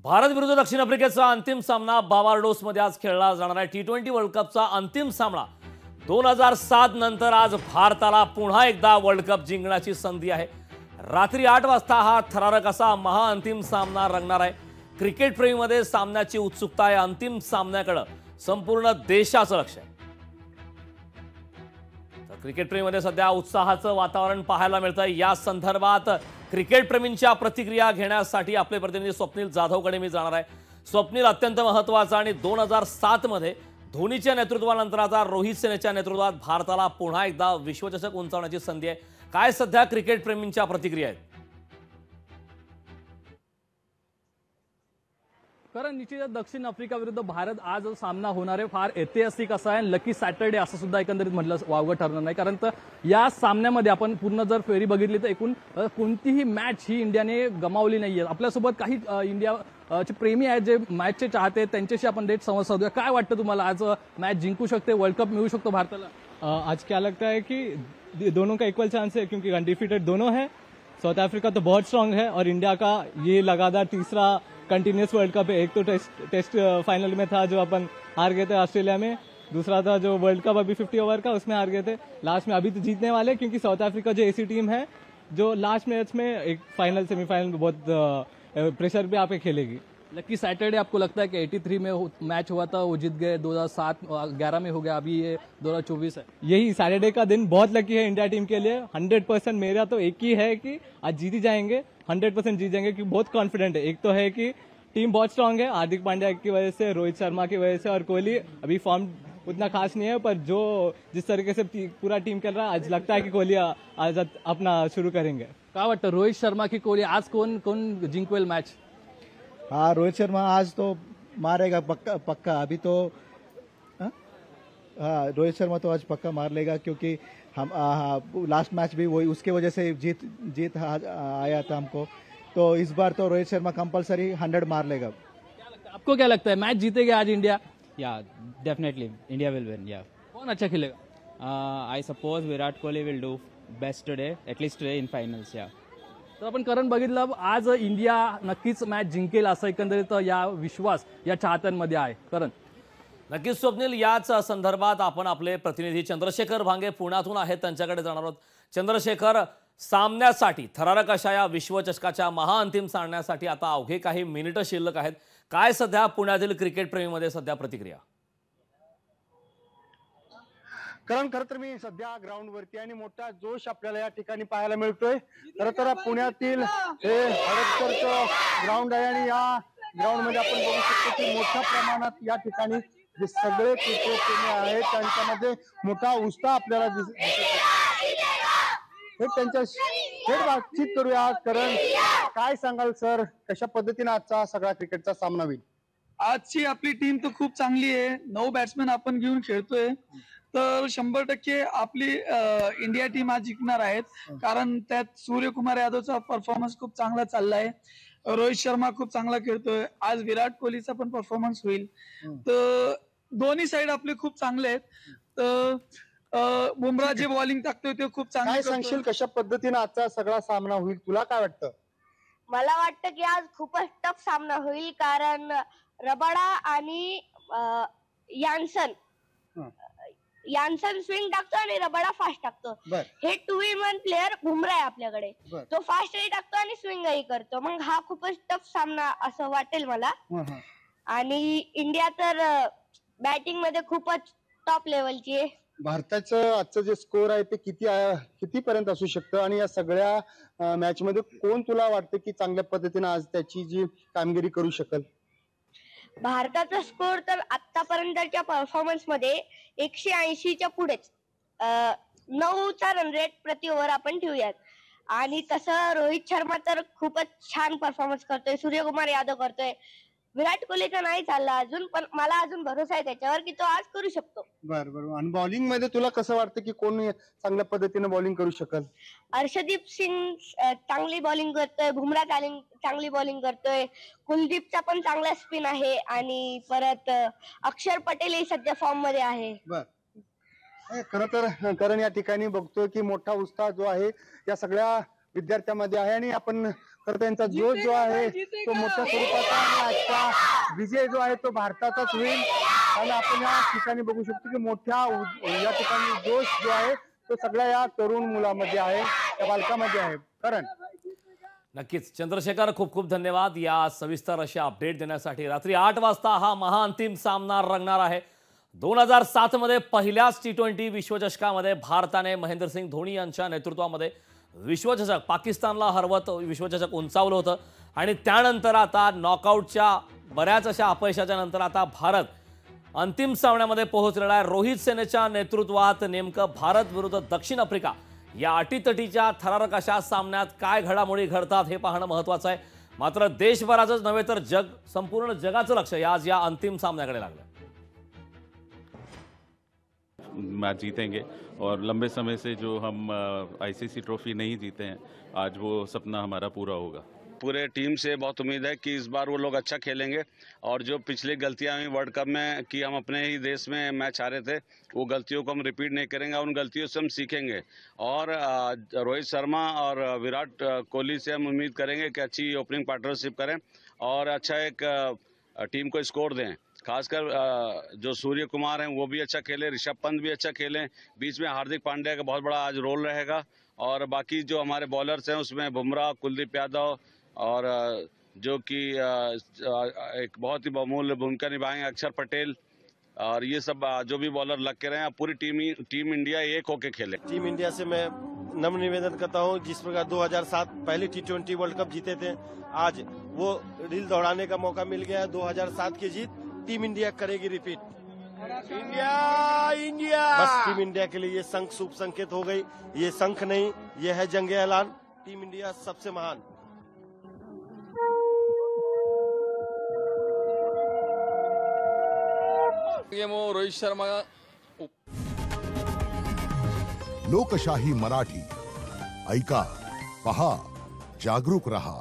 भारत विरुद्ध दक्षिण आफ्रिकेचा अंतिम सामना बार्बाडोसमध्ये आज खेळला जाणार आहे। T20 वर्ल्ड कपचा अंतिम सामना 2007 नंतर आज भारताला पुन्हा एकदा वर्ल्ड कप जिंकण्याची संधी आहे। रात्री 8 वाजता हा थरारक असा महाअंतिम सामना रंगणार आहे। क्रिकेट प्रेमीमध्ये सामन्याची उत्सुकता आहे। अंतिम सामन्याकडे संपूर्ण देशाचं लक्ष आहे। क्रिकेट प्रेमीमध्ये सध्या उत्साहाचं वातावरण पाहायला मिळतंय। या संदर्भात क्रिकेट प्रेमींच्या प्रतिक्रिया घेण्यासाठी आपले प्रतिनिधी स्वप्नील जाधवकडे मी जाणार आहे। स्वप्नील, अत्यंत महत्त्वाचा आणि 2007 मध्ये धोनीच्या नेतृत्वानंतर आता रोहित शर्माच्या नेतृत्वात भारताला पुन्हा एकदा विश्वचषक उंचावण्याची संधी आहे। काय सध्या क्रिकेट प्रेमींच्या प्रतिक्रिया आहेत? कारण निश्चितच दक्षिण आफ्रिका विरुद्ध भारत आज जो सामना होणार आहे फार ऐतिहासिक असा आहे। लकी सॅटर्डे असं सुद्धा एकंदरीत म्हटलं वावगं ठरणार नाही। कारण या सामन्यामध्ये आपण पूर्ण जर फेरी बघितली तर एकूण कोणतीही मॅच ही इंडियाने गमावली नाहीये। आपल्यासोबत काही इंडियाचे प्रेमी आहेत, जे मॅचचे चाहते आहेत, त्यांच्याशी आपण थेट संवाद साधूया। काय वाटतं तुम्हाला, आज मॅच जिंकू शकते, वर्ल्ड कप मिळू शकतो भारताला? आज क्या लगता है कि दोनों का इक्वल चांस है, क्योंकि अनडिफिटेड दोनों है। साउथ अफ्रीका तो बहुत स्ट्रांग है और इंडिया का ये लगातार तीसरा कंटिन्यूस वर्ल्ड कप है। एक तो टेस्ट फाइनल में था जो अपन हार गए थे ऑस्ट्रेलिया में, दूसरा था जो वर्ल्ड कप अभी 50 ओवर का उसमें हार गए थे। लास्ट में अभी तो जीतने वाले, क्योंकि साउथ अफ्रीका जो ऐसी टीम है जो लास्ट मैच में एक फाइनल सेमीफाइनल में बहुत प्रेशर पे आके खेलेगी। लकी सैटरडे आपको लगता है कि 83 में मैच हुआ था वो जीत गए, 2007 11 में हो गया, अभी ये 2024 है। यही सैटरडे का दिन बहुत लकी है इंडिया टीम के लिए। 100% मेरा तो एक ही है कि आज जीत ही जाएंगे, 100% जीत जाएंगे, क्योंकि बहुत कॉन्फिडेंट है। एक तो है कि टीम बहुत स्ट्रांग है, हार्दिक पांड्या की वजह से, रोहित शर्मा की वजह से, और कोहली अभी फॉर्म उतना खास नहीं है, पर जो जिस तरीके से पूरा टीम खेल रहा है आज लगता है कि कोहली आज अपना शुरू करेंगे। काय वाटतं, रोहित शर्मा की कोहली आज कौन जिंकवेल मैच? हाँ, रोहित शर्मा आज तो मारेगा पक्का। अभी तो हाँ, रोहित शर्मा तो आज पक्का मार लेगा, क्योंकि हम लास्ट मैच भी वही उसके वजह से जीत आया था हमको। तो इस बार तो रोहित शर्मा कंपलसरी 100 मार लेगा। आपको क्या लगता है, मैच जीतेगा आज India? Yeah, definitely India will win. Yeah. कौन अच्छा खेलेगा? I suppose Virat Kohli will do best today, at least today in finals. Yeah. तर आपण करण बघितलं, आज इंडिया नक्कीच मॅच जिंकेल असा एकंदरीत या विश्वास या चाहत्यांमध्ये आहे। करण, नक्कीच स्वप्नील, याच संदर्भात आपण आपले प्रतिनिधी चंद्रशेखर भांगे पुण्यातून आहेत, त्यांच्याकडे जाणार आहोत। चंद्रशेखर, सामन्यासाठी थरारक अशा या विश्वचषकाच्या महाअंतिम सामन्यासाठी आता अवघे काही मिनिटं शिल्लक आहेत। काय सध्या पुण्यातील क्रिकेट प्रेमीमध्ये सध्या प्रतिक्रिया? कारण खरं तर मी सध्या ग्राउंड वरती आणि मोठा जोश आपल्याला या ठिकाणी पाहायला मिळतोय। खरं तर पुण्यातील हे हडपसरचं ग्राउंड आहे आणि या ग्राउंड मध्ये आपण बघू शकतो की मोठ्या प्रमाणात या ठिकाणी जे सगळे क्रिकेट प्रेमी आहेत त्यांच्यामध्ये मोठा उत्साह आपल्याला थेट बातचीत करूया। कारण काय सांगाल सर, कशा पद्धतीने आजचा सगळा क्रिकेटचा सामना होईल? आजची आपली टीम तर खूप चांगली आहे। 9 बॅट्समॅन आपण घेऊन खेळतोय, तर 100% आपली इंडिया टीम आज जिंकणार आहेत। कारण त्यात सूर्यकुमार यादवचा परफॉर्मन्स खूप चांगला चाललाय, रोहित शर्मा खूप चांगला खेळतोय, आज विराट कोहलीचा पण परफॉर्मन्स होईल। तर दोन्ही साइड आपले खूप चांगले आहेत। तर बुमराह जे बॉलिंग टाकतोय ते खूप चांगलं। काय सांगशील, कशा पद्धतीने आजचा सगळा सामना होईल, तुला काय वाटतं? मला वाटतं की आज खूपच टफ सामना होईल, कारण रबाडा आणि यान्सन स्विंग टाकतो आणि रबाडा फास्ट टाकतो। हे 2 in 1 प्लेअर बुमराह आहे आपल्याकडे, तो फास्टही टाकतो आणि स्विंगही करतो। मग हा खूपच टफ सामना असं वाटेल मला। आणि इंडिया तर बॅटिंग मध्ये खूपच टॉप लेवलची आहे। भारताचं आजचं जे स्कोर आहे ते किती पर्यंत असू शकतं, आणि या सगळ्या मॅच मध्ये कोण तुला वाटतं की चांगल्या पद्धतीने आज त्याची जी कामगिरी करू शकेल? भारताचा स्कोर तर आतापर्यंतच्या परफॉर्मन्स मध्ये 180च्या पुढेच, 9चा रन रेट प्रति ओव्हर आपण ठेवूयात। आणि तसं रोहित शर्मा तर खूपच छान परफॉर्मन्स करतोय, सूर्यकुमार यादव करतोय, विराट कोहलीचा नाही चालला अजून, पण मला अजून भरोसा आहे त्याच्यावर की तो आज करू शकतो। बरोबर। आणि बॉलिंग मध्ये तुला कसं वाटतं की कोण चांगल्या पद्धतीने बॉलिंग करू शकेल? अर्शदीप सिंग चांगली बॉलिंग करतोय, बुमराह चांगली बॉलिंग करतोय, कुलदीपचा पण चांगला स्पिन आहे, आणि परत अक्षर पटेलही सध्या फॉर्म मध्ये आहे। खरं तर कारण या ठिकाणी बघतोय की मोठा उत्साह जो आहे या सगळ्या विद्यार्थ्यांमध्ये आहे, आणि आपण तर त्यांचा जोश जो आहे तो मोठ्या स्वरूपाचा आणि आजचा विजय जो आहे तो भारताचाच होईल. आणि आपण या ठिकाणी बघू शकतो की मोठ्या या ठिकाणी जोश जो आहे तो सगळ्या या तरुण मुलामध्ये आहे, त्या बालकामध्ये आहे. कारण नक्कीच चंद्रशेखर, खूप खूप धन्यवाद या सविस्तर अशा अपडेट देण्यासाठी. रात्री 8 वाजता हा महाअंतिम सामना रंगणार आहे. 2007 मध्ये पहिल्याच T20 विश्वचषकामध्ये भारताने महेंद्रसिंग धोनी यांच्या नेतृत्वामध्ये विश्वचषक पाकिस्तानला हरवत विश्वचषक उंचावलं होतं. आणि त्यानंतर आता नॉकआउटच्या बऱ्याच अशा अपयशाच्या नंतर आता भारत अंतिम सामन्यामध्ये पोहोचलेला आहे. रोहित सेनेच्या नेतृत्वात नेमकं भारत विरुद्ध दक्षिण आफ्रिका या अटीतटीच्या थरारक अशा सामन्यात काय घडामोडी घडतात हे पाहणं महत्त्वाचं आहे. मात्र देशभराचंच नव्हे तर संपूर्ण जगाचं लक्ष आज या अंतिम सामन्याकडे लागलं. मैच जीतेंगे और लंबे समय से जो हम आईसीसी ट्रॉफी नहीं जीते हैं, आज वो सपना हमारा पूरा होगा. पूरे टीम से बहुत उम्मीद है कि इस बार वो लोग अच्छा खेलेंगे और जो पिछली गलतियां हुई वर्ल्ड कप में कि हम अपने ही देश में मैच हारे थे, वो गलतियों को हम रिपीट नहीं करेंगे. उन गलतियों से हम सीखेंगे और रोहित शर्मा और विराट कोहली से हम उम्मीद करेंगे कि अच्छी ओपनिंग पार्टनरशिप करें और अच्छा एक टीम को स्कोर दें. खासकर जो सूर्य कुमार हैं वो भी अच्छा खेले, ऋषभ पंत भी अच्छा खेले, बीच में हार्दिक पांड्या का बहुत बड़ा आज रोल रहेगा और बाकी जो हमारे बॉलर्स हैं उसमें बुमराह, कुलदीप यादव और जो कि एक बहुत ही बहुमूल्य भूमिका निभाएंगे अक्षर पटेल और ये सब जो भी बॉलर लग के रहे हैं. पूरी टीम इंडिया एक होके खेले. टीम इंडिया से मैं नम्र निवेदन करता हूं, जिस प्रकार 2007 पहली T20 वर्ल्ड कप जीते थे, आज वो रील दौड़ाने का मौका मिल गया है. 2007 की जीत टीम इंडिया करेगी रिपीट. इंडिया बस टीम इंडिया के लिए ये शंख शुभ संकेत हो गई. ये शंख नहीं, ये है जंग ऐलान. टीम इंडिया सबसे महान. रोहित शर्मा. लोकशाही मराठी ऐका, पहा, जागरूक रहा.